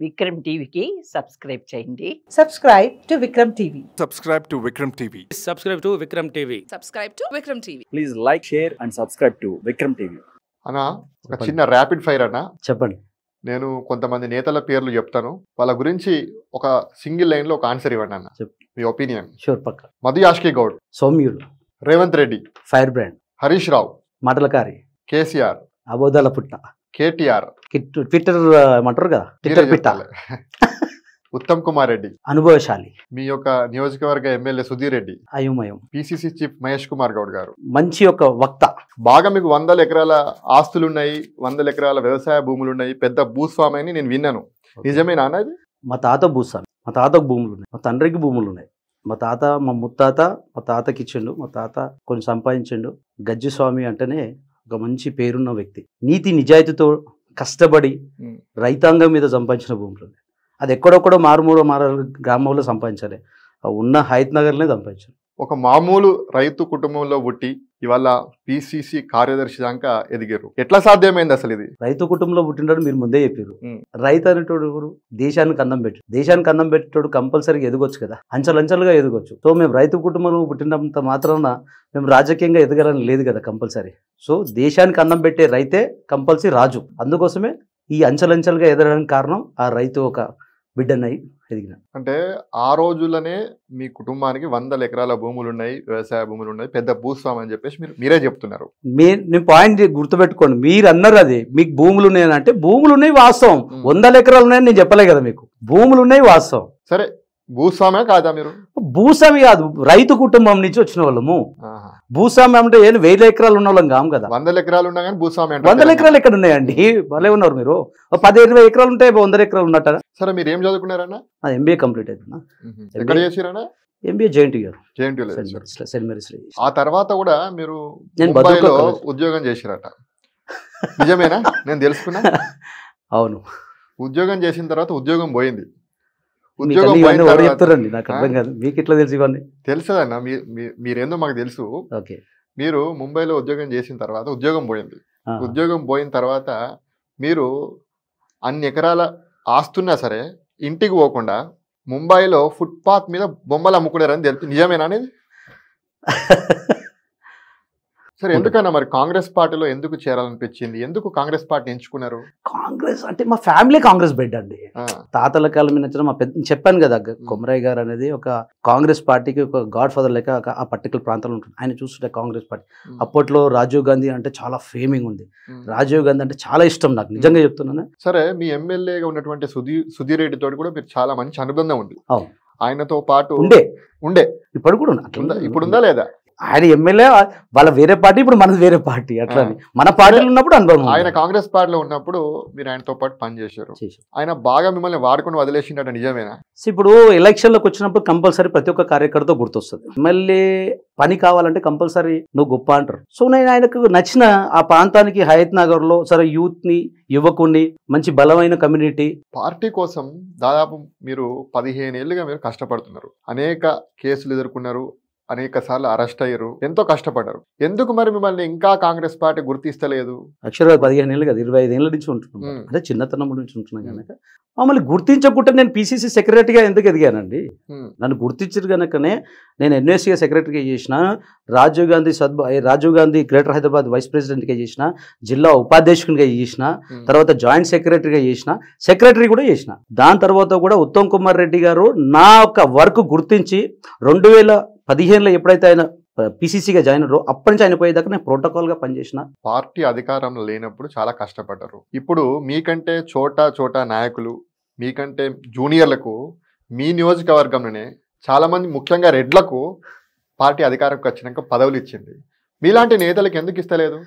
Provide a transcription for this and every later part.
విక్రమ్ టీవీకి సబ్స్క్రైబ్ చేయండి. Subscribe to Vikram TV. Subscribe to Vikram TV. Subscribe to Vikram TV. Subscribe to Vikram TV. Please like, share and subscribe to Vikram TV. అన్నా ఒక చిన్న rapid fire అన్న. చెప్పండి. నేను కొంతమంది నేతల పేర్లు చెప్తాను, వాళ్ళ గురించి ఒక సింగిల్ లైన్ లో ఒక ఆన్సర్ ఇవ్వండి అన్న. మీ ఒపీనియన్. షూర్ పక్క. మధు యాష్కి గౌడ్, సౌమ్యుడు, రేవంత్ రెడ్డి, ఫైర్ బ్రాండ్, హరీష్ రావు, మాటలకారి, కేసీఆర్, అబోధాల పుట్ట, కేటీఆర్, ట్విట్టర్ ఏమంటారు కదా, ట్విట్టర్ పిట్ట, ఉత్తమ్ కుమార్ రెడ్డి, అనుభవశాలి, మీ యొక్క నియోజకవర్గ ఎమ్మెల్యే సుధీర్ రెడ్డి, అయోమయం, పిసిసి చీఫ్ మహేష్ కుమార్ గౌడ్ గారు, మంచి ఒక వక్త. బాగా మీకు 100 ఎకరాల ఆస్తులున్నాయి, 100 ఎకరాల వ్యవసాయ భూములున్నాయి, పెద్ద భూస్వామి అని నేను విన్నాను. నిజమేనా అన్నది? మా తాత భూస్వామి, మా తాతకు భూములు ఉన్నాయి, మా తండ్రికి భూములు ఉన్నాయి. మా తాత, మా ముత్తాత మా తాతకి ఇచ్చిండు, మా తాత కొన్ని సంపాదించిండు. గజ్జి స్వామి అంటేనే ఒక మంచి పేరున్న వ్యక్తి. నీతి నిజాయితీతో కష్టపడి రైతాంగం మీద సంపాదించిన భూములు. అది ఎక్కడొక్కడో మారుమూల గ్రామంలో సంపాదించాలి, ఉన్న హైత్ నగర్లోనే సంపాదించాలి. ఒక మామూలు రైతు కుటుంబంలో పుట్టి ఇవాళ పిసిసి కార్యదర్శి దాకా ఎదిగారు. ఎట్లా సాధ్యమైంది అసలు ఇది? రైతు కుటుంబంలో పుట్టినాడు, మీరు ముందే చెప్పారు. రైతు అనేటోడు ఎవరు? దేశానికి అన్నం పెట్టు. దేశానికి అన్నం పెట్టేటోడు కంపల్సరీగా ఎదగొచ్చు కదా, అంచెలంచెలుగా ఎదగొచ్చు. సో మేము రైతు కుటుంబంలో పుట్టినంత మాత్రాన మేము రాజకీయంగా ఎదగాలని లేదు కదా కంపల్సరీ. సో దేశానికి అన్నం పెట్టే రైతే కంపల్సరీ రాజు. అందుకోసమే ఈ అంచెలంచెలుగా ఎదగడానికి కారణం ఆ రైతు ఒక బిడ్డనై ఎదిగిన. అంటే ఆ రోజుల్లోనే మీ కుటుంబానికి 100 ఎకరాల భూములు ఉన్నాయి, వ్యవసాయ భూములు ఉన్నాయి, పెద్ద భూస్వామి అని చెప్పేసి మీరే చెప్తున్నారు. నేను పాయింట్ గుర్తుపెట్టుకోండి, మీరు అన్నారు అది మీకు భూములు ఉన్నాయని. అంటే భూములు ఉన్నాయి వాస్తవం, 100 ఎకరాలు ఉన్నాయని నేను చెప్పలే కదా, మీకు భూములు ఉన్నాయి వాస్తవం. సరే, భూస్వామే కాదా మీరు? భూస్వామి కాదు, రైతు కుటుంబం నుంచి వచ్చిన వాళ్ళము. భూస్వామి అంటే 1000 ఎకరాలు ఉన్న వాళ్ళం కాము కదా. 100 ఎకరాలు ఉన్నా కానీ భూస్వామి అంటే 100 ఎకరాలు ఎక్కడ ఉన్నాయండి? భలే ఉన్నారు మీరు. 10-20 ఎకరాలు ఉంటాయి, 100 ఎకరాలు ఉన్నట్ట. సరే, మీరు ఏం చదువుకున్నారన్నా? ఎంబీఏ కంప్లీట్ అవుతున్నా. ఎక్కడ చేసిరన్నా? MBA JNT saint Mary's. ఆ తర్వాత కూడా మీరు ముంబైలో ఉద్యోగం చేసిరట, నిజమేనా? నేను తెలుసుకున్నా. అవును, ఉద్యోగం చేసిన తర్వాత ఉద్యోగం పోయింది. చెప్తారండి, నాకు అర్థం కాదు. మీకు ఇట్లా తెలుసు? ఇవన్నీ తెలుసదన్న, మీరేందో మాకు తెలుసు. ఓకే, మీరు ముంబైలో ఉద్యోగం చేసిన తర్వాత ఉద్యోగం పోయింది. ఉద్యోగం పోయిన తర్వాత మీరు అన్ని ఎకరాల ఆస్తున్నా సరే ఇంటికి పోకుండా ముంబైలో ఫుట్పాత్ మీద బొమ్మలు అమ్ముకున్నారని తెలుసు, నిజమేనా అనేది? సరే, ఎందుకన్నా మరి కాంగ్రెస్ పార్టీలో ఎందుకు చేరాలనిపించింది? ఎందుకు కాంగ్రెస్ పార్టీ ఎంచుకున్నారు? కాంగ్రెస్ అంటే మా ఫ్యామిలీ కాంగ్రెస్ బెడ్ అండి. తాతల కాలం మీద మా పెద్ద చెప్పాను కదా, కొమరయ్య గారు అనేది ఒక కాంగ్రెస్ పార్టీకి ఒక గాడ్ ఫాదర్ లెక్క ఆ పర్టికులర్ ప్రాంతంలో ఉంటుంది. ఆయన చూస్తుంటే కాంగ్రెస్ పార్టీ అప్పట్లో రాజీవ్ గాంధీ అంటే చాలా ఫేమింగ్ ఉంది. రాజీవ్ గాంధీ అంటే చాలా ఇష్టం నాకు, నిజంగా చెప్తున్నాను. సరే, మీ ఎమ్మెల్యేగా ఉన్నటువంటి సుధీర్ రెడ్డి తోటి కూడా మీరు చాలా మంచి అనుబంధం ఉంది. ఆయనతో పాటు ఉండే ఇప్పుడు కూడా ఇప్పుడు ఉందా లేదా? ఆయన ఎమ్మెల్యే, వాళ్ళ వేరే పార్టీ, ఇప్పుడు మనది వేరే పార్టీ. అట్లా మన పార్టీలో ఉన్నప్పుడు అనుభవం. ఆయన కాంగ్రెస్ పార్టీలో ఉన్నప్పుడు మీరు ఆయనతో పాటు పనిచేశారు. ఆయన బాగా మిమ్మల్ని వాడుకొని వదిలేసిండట, నిజమేనా? ఇప్పుడు ఎలక్షన్లకు వచ్చినప్పుడు కంపల్సరీ ప్రతి ఒక్క కార్యకర్త గుర్తొస్తుంది. ఎమ్మెల్యే పని కావాలంటే కంపల్సరీ నువ్వు గొప్ప అంటారు. సో నేను ఆయనకు నచ్చిన ఆ ప్రాంతానికి హయత్ నగర్ లో సరే యూత్ ని, యువకుని, మంచి బలమైన కమ్యూనిటీ. పార్టీ కోసం దాదాపు మీరు 15 ఏళ్ళుగా మీరు కష్టపడుతున్నారు. అనేక కేసులు ఎదుర్కొన్నారు, అనేక సార్లు అరెస్ట్ అయ్యారు, ఎంతో కష్టపడ్డారు. ఎందుకు మరి మిమ్మల్ని ఇంకా కాంగ్రెస్ పార్టీ గుర్తిస్తలేదు? అక్షరాలు 15 ఏళ్ళు కదా, 25 ఏళ్ళ నుంచి ఉంటున్నాను. అంటే చిన్నతనం నుంచి ఉంటున్నాను కనుక మమ్మల్ని గుర్తించకుంటే నేను పిసిసి సెక్రటరీగా ఎందుకు ఎదిగానండి? నన్ను గుర్తించారు కనుకనే నేను ఎన్ఎస్సీగా సెక్రటరీగా చేసిన, రాజీవ్ గాంధీ గ్రేటర్ హైదరాబాద్ వైస్ ప్రెసిడెంట్గా చేసిన, జిల్లా ఉపాధ్యక్షునిగా చేసిన, తర్వాత జాయింట్ సెక్రటరీగా చేసిన, సెక్రటరీ కూడా చేసిన. దాని తర్వాత కూడా ఉత్తమ్ కుమార్ రెడ్డి గారు నా యొక్క వర్క్ గుర్తించి 2015లో ఎప్పుడైతే ఆయన పిసిసిగా జాయిన్ అయ్యారో అప్పటి నుంచి ఆయన పోయేదాకా నేను ప్రోటోకాల్గా పనిచేసిన. పార్టీ అధికారంలో లేనప్పుడు చాలా కష్టపడ్డారు. ఇప్పుడు మీకంటే చోటా నాయకులు, మీకంటే జూనియర్లకు మీ నియోజకవర్గంలోనే చాలా మంది, ముఖ్యంగా రెడ్లకు పార్టీ అధికారంకి వచ్చినాక పదవులు ఇచ్చింది. మీలాంటి నేతలకు ఎందుకు ఇస్తలేదు?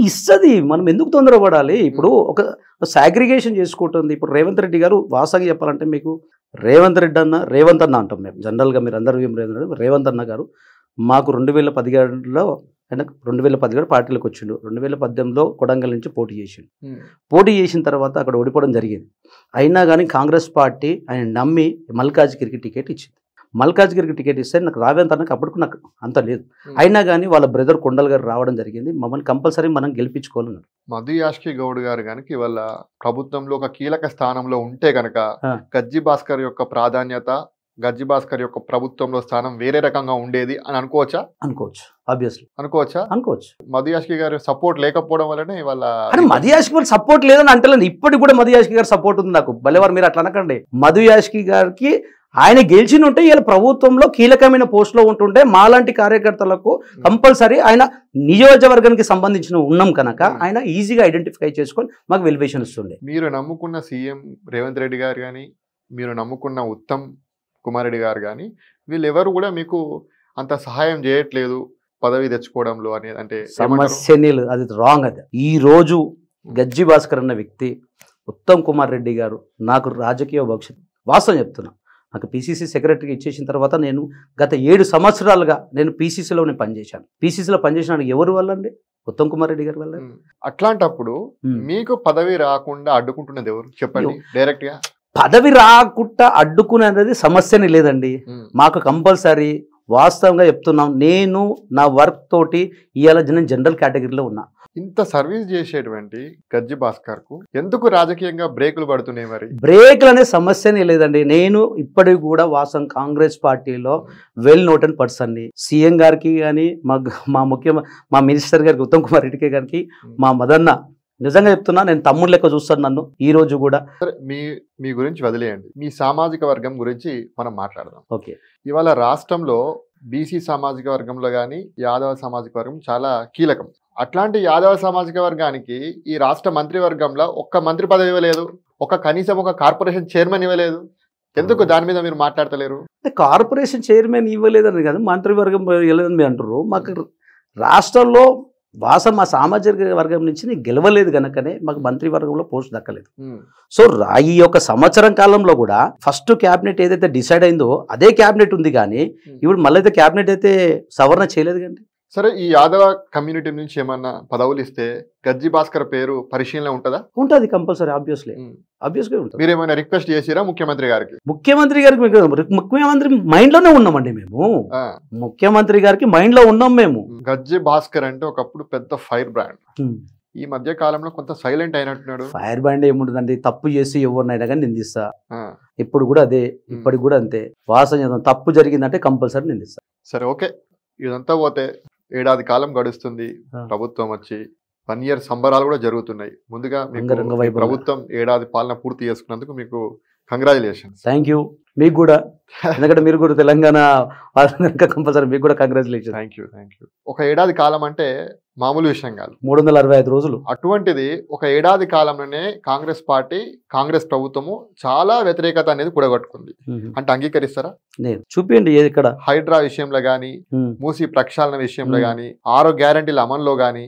ఇస్తుంది, మనం ఎందుకు తొందరపడాలి? ఇప్పుడు ఒక సాగ్రిగేషన్ చేసుకుంటుంది. ఇప్పుడు రేవంత్ రెడ్డి గారు వాస్తవంగా చెప్పాలంటే, మీకు రేవంత్ అన్న అంటాం మేము జనరల్గా, మీరు అందరూ రేవంత్ అన్న గారు మాకు 2017లో ఆయన 2017 పార్టీలోకి వచ్చిండు. 2018లో కొడంగల్ నుంచి పోటీ చేసిండు. పోటీ చేసిన తర్వాత అక్కడ ఓడిపోవడం జరిగింది. అయినా కానీ కాంగ్రెస్ పార్టీ ఆయన నమ్మి మల్కాజ్గిరికి టికెట్ ఇచ్చింది. మల్కాజ్గిరికి టికెట్ ఇస్తే నాకు రావేంత అన్నకు అప్పటికి నాకు అంత లేదు. అయినా కానీ వాళ్ళ బ్రదర్ కొండల్ గారు రావడం జరిగింది. మమ్మల్ని కంపల్సరీ మనం గెలిపించుకోవాలన్నారు. మధు యాష్కి గౌడ్ గారు కనుక ఇవాళ ప్రభుత్వంలో ఒక కీలక స్థానంలో ఉంటే కనుక గజ్జి భాస్కర్ యొక్క ప్రాధాన్యత, గజ్జి భాస్కర్ యొక్క ప్రభుత్వంలో స్థానం వేరే రకంగా ఉండేది అని అనుకోవచ్చా? అనుకోవచ్చు, ఆబ్వియస్లీ అనుకోవచ్చా? అనుకోవచ్చు. మధు యాష్కి గారి సపోర్ట్ లేకపోవడం వల్లనే ఇవాళ మధు యాష్కి గారు సపోర్ట్ లేదని అంటలేదు. ఇప్పటికి కూడా మధు యాష్కి గారు సపోర్ట్ ఉంది నాకు. భలేవారు మీరు అట్లా అనకండి. మధు యాష్కి గారికి ఆయన గెలిచిన ఉంటే ఇలా ప్రభుత్వంలో కీలకమైన పోస్టులో ఉంటుంటే మాలాంటి కార్యకర్తలకు కంపల్సరీ ఆయన నియోజకవర్గానికి సంబంధించిన ఉన్నాం కనుక ఆయన ఈజీగా ఐడెంటిఫై చేసుకొని మాకు వెలివేషన్ ఇస్తుండే. మీరు నమ్ముకున్న సీఎం రేవంత్ రెడ్డి గారు కానీ, మీరు నమ్ముకున్న ఉత్తమ్ కుమార్ రెడ్డి గారు కానీ, వీళ్ళెవరు కూడా మీకు అంత సహాయం చేయట్లేదు పదవి తెచ్చుకోవడంలో అనేది అంటే సమస్యనే లేదు. అది రాంగ్. అది ఈ రోజు గజ్జి భాస్కర్ అన్న వ్యక్తి, ఉత్తమ్ కుమార్ రెడ్డి గారు నాకు రాజకీయ భవిష్యత్తు వాస్తవం చెప్తున్నా. నాకు పీసీసీ సెక్రటరీగా ఇచ్చేసిన తర్వాత నేను గత 7 సంవత్సరాలుగా నేను పీసీసీలోనే పనిచేశాను. పీసీసీలో పనిచేసిన ఎవరి వల్ల అండి? ఉత్తమ్ కుమార్ రెడ్డి గారి వల్ల. అట్లాంటప్పుడు మీకు పదవి రాకుండా అడ్డుకుంటున్నది ఎవరు చెప్పండి డైరెక్ట్ గా? పదవి రాకుండా అడ్డుకునేది సమస్యనే లేదండి. మాకు కంపల్సరీ వాస్తవంగా చెప్తున్నాం, నేను నా వర్క్ తోటి ఇవాళ నేను జనరల్ కేటగిరీలో ఉన్నా. ఇంత సర్వీస్ చేసేటువంటి గజ్జి భాస్కర్ కు ఎందుకు రాజకీయంగా బ్రేకులు పడుతున్నాయి? మరి బ్రేకులు అనే సమస్యనే లేదండి. నేను ఇప్పటికి కూడా వాసం కాంగ్రెస్ పార్టీలో వెల్ నోటెడ్ పర్సన్ని. సీఎం గారికి కానీ మా మినిస్టర్ గారికి ఉత్తమ్ కుమార్ రెడ్డి గారికి మా మదన్న నిజంగా చెప్తున్నా, నేను తమ్ముడు లెక్క చూస్తాను నన్ను ఈ రోజు కూడా. మీ గురించి వదిలేయండి, మీ సామాజిక వర్గం గురించి మనం మాట్లాడదాం. ఓకే, ఇవాళ రాష్ట్రంలో బీసీ సామాజిక వర్గంలో కానీ యాదవ సామాజిక వర్గం చాలా కీలకం. అట్లాంటి యాదవ సామాజిక వర్గానికి ఈ రాష్ట్ర మంత్రివర్గంలో ఒక్క మంత్రి పదవి ఇవ్వలేదు, కనీసం ఒక కార్పొరేషన్ చైర్మన్ ఇవ్వలేదు. ఎందుకు దాని మీద మీరు మాట్లాడతలేరు? కార్పొరేషన్ చైర్మన్ ఇవ్వలేదని కాదు, మంత్రివర్గం ఇవ్వలేదని మీరు అంటారు. మాకు రాష్ట్రంలో మా సామాజిక వర్గం నుంచి నేను గెలవలేదు కనుకనే మాకు మంత్రివర్గంలో పోస్ట్ దక్కలేదు. సో ఈ యొక్క సంవత్సరం కాలంలో కూడా ఫస్ట్ క్యాబినెట్ ఏదైతే డిసైడ్ అయిందో అదే క్యాబినెట్ ఉంది, కానీ ఇప్పుడు మళ్ళీ అయితే క్యాబినెట్ అయితే సవరణ చేయలేదు కండి. సరే, ఈ యాదవ కమ్యూనిటీ నుంచి ఏమన్నా పదవులు ఇస్తే గజ్జి భాస్కర్ పేరు పరిశీలన ఉంటుందా? ఉంటుంది, కంపల్సరీ, ఆబ్వియస్గా ఉంటుంది. మీరు ఏమైనా రిక్వెస్ట్ చేసిరా ముఖ్యమంత్రి గారికి? ముఖ్యమంత్రి మైండ్ లోనే ఉన్నామండి మేము. ముఖ్యమంత్రి గారికి మైండ్ లో ఉన్నాం మేము. గజ్జి భాస్కర్ అంటే ఒకప్పుడు పెద్ద ఫైర్ బ్రాండ్, ఈ మధ్య కాలంలో కొంత సైలెంట్ అయినట్టున్నాడు. ఫైర్ బ్రాండ్ ఏముంటుందండి, తప్పు చేసి ఎవరినైనా కానీ నిందిస్తా. ఇప్పుడు కూడా అదే, ఇప్పటికి కూడా అంతే. వాసన తప్పు జరిగిందంటే కంపల్సరీ నిందిస్తా. సరే, ఓకే, ఇదంతా పోతే ఏడాది కాలం గడుస్తుంది, ప్రభుత్వం వచ్చి 1 year సంబరాలు కూడా జరుగుతున్నాయి. ముందుగా ప్రభుత్వం ఏడాది పాలన పూర్తి చేసుకున్నందుకు మీకు కంగ్రాచులేషన్స్. Thank you. మీకు కూడా, ఎందుకంటే మీరు కూడా తెలంగాణ కంపల్సరీ మీకు కూడా కంగ్రాచులేషన్. Thank you. ఒక ఏడాది కాలం అంటే మామూలు విషయం కాదు, 365 రోజులు. అటువంటిది ఒక ఏడాది కాలంలోనే కాంగ్రెస్ పార్టీ, కాంగ్రెస్ ప్రభుత్వము చాలా వ్యతిరేకత అనేది కూడగట్టుకుంది. అంటే అంగీకరిస్తారా? నేను చూపించండి ఇక్కడ. హైడ్రా విషయంలో గానీ, మూసి ప్రక్షాళన విషయంలో గానీ, 6 గ్యారంటీల అమల్లో గానీ,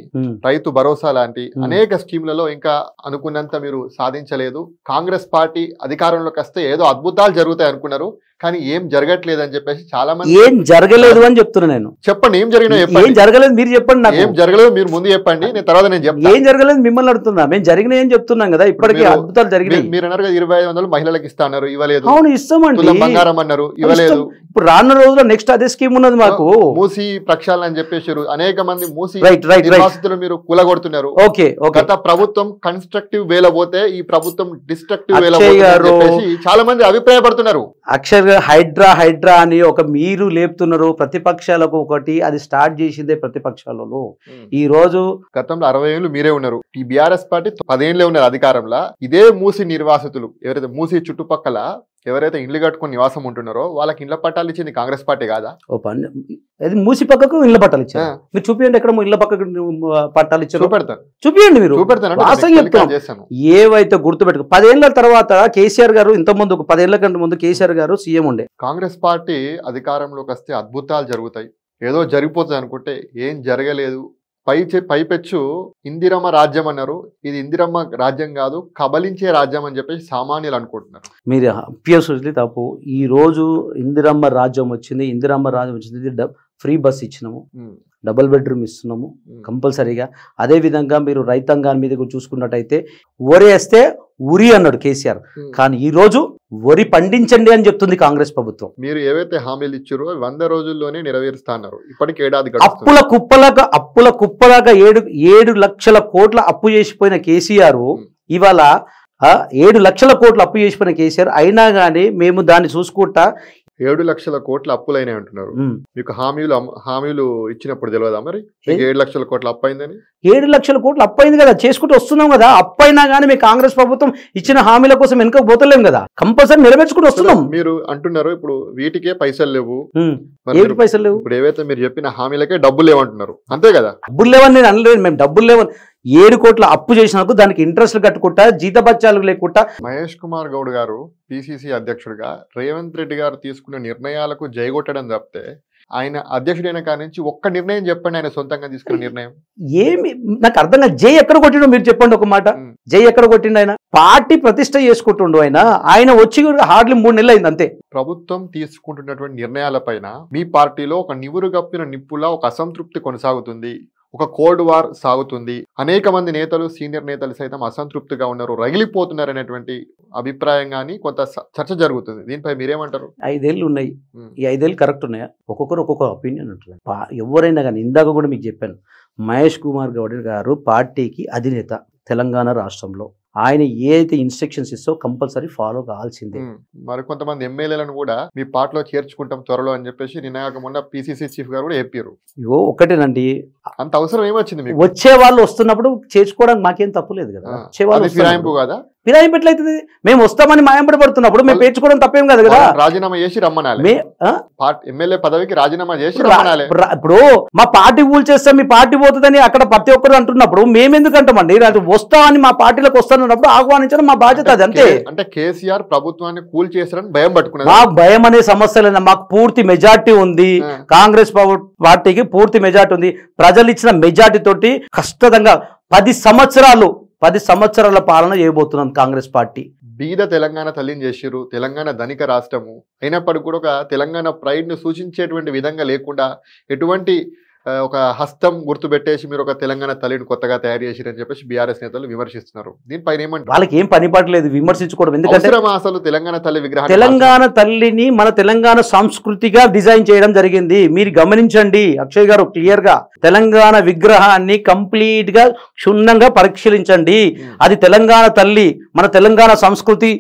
రైతు భరోసా లాంటి అనేక స్కీమ్లలో ఇంకా అనుకున్నంత మీరు సాధించలేదు. కాంగ్రెస్ పార్టీ అధికారంలోకి వస్తే ఏదో అద్భుతాలు జరుగుతాయి అనుకున్నారు, కానీ ఏం జరగట్లేదు అని చెప్పేసి చాలా మంది. ఏం జరగలేదు అని చెప్తున్నా నేను. చెప్పండి, ఏం జరిగినా ఏం జరగలేదు మీరు చెప్పండి. నాకు ఏం జరగలేదు మీరు ముందు చెప్పండి, నేను తర్వాత నేను చెప్తాను. ఏం జరగలేదు మిమ్మల్ని అడుగుతున్నా. మేము జరిగిన ఏం చెప్తున్నాం కదా, ఇప్పటికీ అద్భుతాలు జరిగినాయి. మీరు అన్నారు 2500 మహిళలకు ఇస్తా అన్నారు, ఇవ్వలేదు. అవును, ఇస్తామండి. బంగారం అన్నారు, ఇవ్వలేదు. ఇప్పుడు రానున్న రోజుల్లో నెక్స్ట్ అదే స్కీమ్ ఉన్నది మాకు. మూసి ప్రక్షాళన అని చెప్పేసారు, అనేక మంది మూసి నిర్వాసితులు మీరు కూలగొడుతున్నారు. ఓకే, గత ప్రభుత్వం కన్స్ట్రక్టివ్ వేలో పోతే ఈ ప్రభుత్వం డిస్ట్రక్టివ్ వేలో చెప్పేసి చాలా మంది అభిప్రాయపడుతున్నారు. అక్షర్ హైడ్రా అని ఒక మీరు లేపుతున్నారు ప్రతిపక్షాలకు. ఒకటి అది స్టార్ట్ చేసిందే ప్రతిపక్షాలలో. ఈ రోజు గతంలో 60 ఏళ్ళు మీరే ఉన్నారు, ఈ బీఆర్ఎస్ పార్టీ 10 ఏళ్ళే ఉన్నారు అధికారంలో. ఇదే మూసి నిర్వాసితులు ఎవరైతే మూసి చుట్టుపక్కల ఎవరైతే ఇళ్లు కట్టుకుని నివాసం ఉంటున్నారో వాళ్ళకి ఇళ్ల పట్టాలు ఇచ్చింది కాంగ్రెస్ పార్టీ కాదా? ఓ పని, అది మూసి పక్కకు ఇళ్ల పట్టాలు ఇచ్చారు. మీరు చూపించండి, ఎక్కడ ఇళ్ల పక్కకు పట్టాలు ఇచ్చారు. చూపెడతాను, చూపించండి. మీరు చెప్తాను. ఏవైతే గుర్తుపెట్టుకో, 10 ఏళ్ల తర్వాత కేసీఆర్ గారు, ఇంతకుముందు 10 ఏళ్ల కంటే ముందు కేసీఆర్ గారు సీఎం ఉండే. కాంగ్రెస్ పార్టీ అధికారంలోకి వస్తే అద్భుతాలు జరుగుతాయి, ఏదో జరిగిపోతుంది అనుకుంటే ఏం జరగలేదు. పైపెచ్చు ఇందిరమ్మ రాజ్యం అన్నారు, ఇది ఇందిరమ్మ రాజ్యం కాదు, కబలించే రాజ్యం అని చెప్పేసి సామాన్యులు అనుకుంటున్నారు. మీరు అప్యూస్లీ తప్పు. ఈ రోజు ఇందిరమ్మ రాజ్యం వచ్చింది, ఫ్రీ బస్ ఇచ్చినాము. డబుల్ బెడ్రూమ్ ఇస్తున్నాము కంపల్సరీగా. అదేవిధంగా మీరు రైతాంగాన్ని మీద చూసుకున్నట్టయితే వరి వేస్తే ఉరి అన్నాడు కేసీఆర్, కానీ ఈ రోజు వరి పండించండి అని చెప్తుంది కాంగ్రెస్ ప్రభుత్వం. మీరు ఏవైతే హామీలు ఇచ్చారో 100 రోజుల్లోనే నెరవేరుస్తా అన్నారు. ఇప్పటికి ఏడాది అప్పుల కుప్పలాగా 7 లక్షల కోట్ల అప్పు చేసిపోయిన కేసీఆర్ ఇవాళ 7 లక్షల కోట్ల అప్పు చేసిపోయిన కేసీఆర్ అయినా కానీ మేము దాన్ని చూసుకుంటా 7 లక్షల కోట్ల అప్పులైనా అంటున్నారు. మీకు హామీలు ఇచ్చినప్పుడు తెలియదా మరి 7 లక్షల కోట్ల అప్పు అయిందని? 7 లక్షల కోట్లు అప్పు అయింది కదా, చేసుకుంటూ వస్తున్నాం కదా. అప్పు అయినా కానీ మీ కాంగ్రెస్ ప్రభుత్వం ఇచ్చిన హామీల కోసం వెనుక పోతలేం కదా, కంపల్సరీ నెరవేర్చుకుంటూ వస్తున్నాం. మీరు అంటున్నారు ఇప్పుడు వీటికే పైసలు లేవు, పైసలు లేవు. ఇప్పుడు ఏవైతే మీరు చెప్పిన హామీలకే డబ్బులు లేవంటున్నారు, అంతే కదా? డబ్బులు లేవని నేను అనలేదు, మేము డబ్బులు లేవని 7 కోట్ల అప్పు చేసినందుకు దానికి ఇంట్రెస్ట్ కట్టుకుంటా జీతబత్యాలు లేకుండా. మహేష్ కుమార్ గౌడ్ గారు పిసిసి అధ్యక్షుడిగా రేవంత్ రెడ్డి గారు తీసుకున్న నిర్ణయాలకు జైగొట్టడం తప్పితే ఆయన అధ్యక్షుడైన కాడి నుంచి ఒక్క నిర్ణయం చెప్పండి ఆయన సొంతంగా తీసుకున్న నిర్ణయం. ఏమి నాకు అర్థం కాదు. జై ఎక్కడ కొట్టిండో మీరు చెప్పండి ఒక మాట. జై ఎక్కడ కొట్టిండు? ఆయన పార్టీ ప్రతిష్ట చేసుకుంటుండు. ఆయన వచ్చి హార్డ్లీ 3 నెలలు అయింది అంతే. ప్రభుత్వం తీసుకుంటున్నటువంటి నిర్ణయాలపైన మీ పార్టీలో ఒక నివురు గప్పిన నిప్పులా ఒక అసంతృప్తి కొనసాగుతుంది, ఒక కోల్డ్ వార్ సాగుతుంది. అనేక మంది నేతలు, సీనియర్ నేతలు సైతం అసంతృప్తిగా ఉన్నారు, రగిలిపోతున్నారు అనేటువంటి అభిప్రాయం కానీ కొంత చర్చ జరుగుతుంది. దీనిపై మీరేమంటారు? 5 ఏళ్ళు ఉన్నాయి, ఈ 5 ఏళ్ళు కరెక్ట్ ఉన్నాయా? ఒక్కొక్కరు ఒక్కొక్క ఒపీనియన్ ఉంటుంది. ఎవరైనా కానీ ఇందాక కూడా మీకు చెప్పాను, మహేష్ కుమార్ గౌడ్ గారు పార్టీకి అధినేత తెలంగాణ రాష్ట్రంలో. ఆయన ఏదైతే ఇన్స్ట్రక్షన్స్ ఇస్తో కంపల్సరీ ఫాలో కావాల్సిందే. మరి కొంతమంది ఎమ్మెల్యేలను కూడా మీ పార్టీలో చేర్చుకుంటాం త్వరలో అని చెప్పేసి నిన్న మొన్న పిసిసి చీఫ్ గారు కూడా చెప్పారు. ఇగో ఒకటేనండి, అంత అవసరం ఏమొచ్చింది మీకు? వచ్చే వాళ్ళు వస్తున్నప్పుడు చేర్చుకోవడానికి మాకేం తప్పులేదు కదా. వచ్చే వాళ్ళు ఫిరాయింపు కదా, ఫిరాయింపు ఎట్లయితుంది? మేము వస్తామని మాయంపడి పడుతున్నప్పుడు మేము పేర్చుకోవడం తప్పేం కాదు కదా. రాజీనామా చేసి రమ్మనాలి, ఎమ్మెల్యే పదవికి రాజీనామా చేసి రమ్మనాలి. ఇప్పుడు మా పార్టీ ఊళ్ళు చేస్తాం, మీ పార్టీ పోతుందని అక్కడ ప్రతి ఒక్కరు అంటున్నప్పుడు మేమెందుకు అంటామండి? వస్తామని మా పార్టీలోకి వస్తున్నప్పుడు ఆహ్వానించడం మా బాధ్యత, అది అంతే. అంటే కేసీఆర్ ప్రభుత్వాన్ని కూల్ చేశారని భయం పట్టుకున్నారు. మాకు భయం అనే సమస్య లేదా, మాకు పూర్తి మెజార్టీ ఉంది. కాంగ్రెస్ పార్టీకి పూర్తి మెజార్టీ ఉంది. ప్రజలు ఇచ్చిన మెజార్టీ తోటి కష్టంగా 10 సంవత్సరాల పాలన చేయబోతున్నాం కాంగ్రెస్ పార్టీ. బీద తెలంగాణ తల్లిని చేసిరు, తెలంగాణ ధనిక రాష్ట్రము అయినప్పటికీ కూడా ఒక తెలంగాణ ప్రైడ్ ను సూచించేటువంటి విధంగా లేకుండా ఎటువంటి ఒక హస్తం గుర్తుపెట్టేసి మీరు ఒక తెలంగాణ తల్లిని కొత్తగా తయారు చేసిరని చెప్పేసి బీఆర్ఎస్ నేతలు విమర్శిస్తున్నారు. దీనిపైన ఏమంటారు? వాళ్ళకి ఏం పని పాటలేదు విమర్శించుకోవడం. ఎందుకంటే అసలు తెలంగాణ తల్లి విగ్రహం, తెలంగాణ తల్లిని మన తెలంగాణ సంస్కృతిగా డిజైన్ చేయడం జరిగింది. మీరు గమనించండి అక్షయ్ గారు, క్లియర్ గా తెలంగాణ విగ్రహాన్ని కంప్లీట్ గా క్షుణ్ణంగా పరిశీలించండి. అది తెలంగాణ తల్లి మన తెలంగాణ సంస్కృతి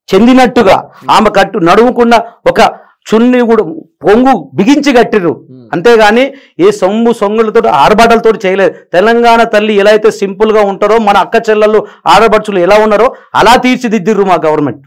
చెందినట్టుగా ఆమె నడుముకున్న ఒక చున్ని కూడా పొంగు బిగించి కట్టిరు, అంతేగాని ఏ సొంగులతో ఆడబాటలతో చేయలేదు. తెలంగాణ తల్లి ఎలా అయితే సింపుల్ గా ఉంటారో మన అక్క చెల్లెళ్ళు ఆడబడుచులు ఎలా ఉన్నారో అలా తీర్చిదిద్దిర్రు మా గవర్నమెంట్.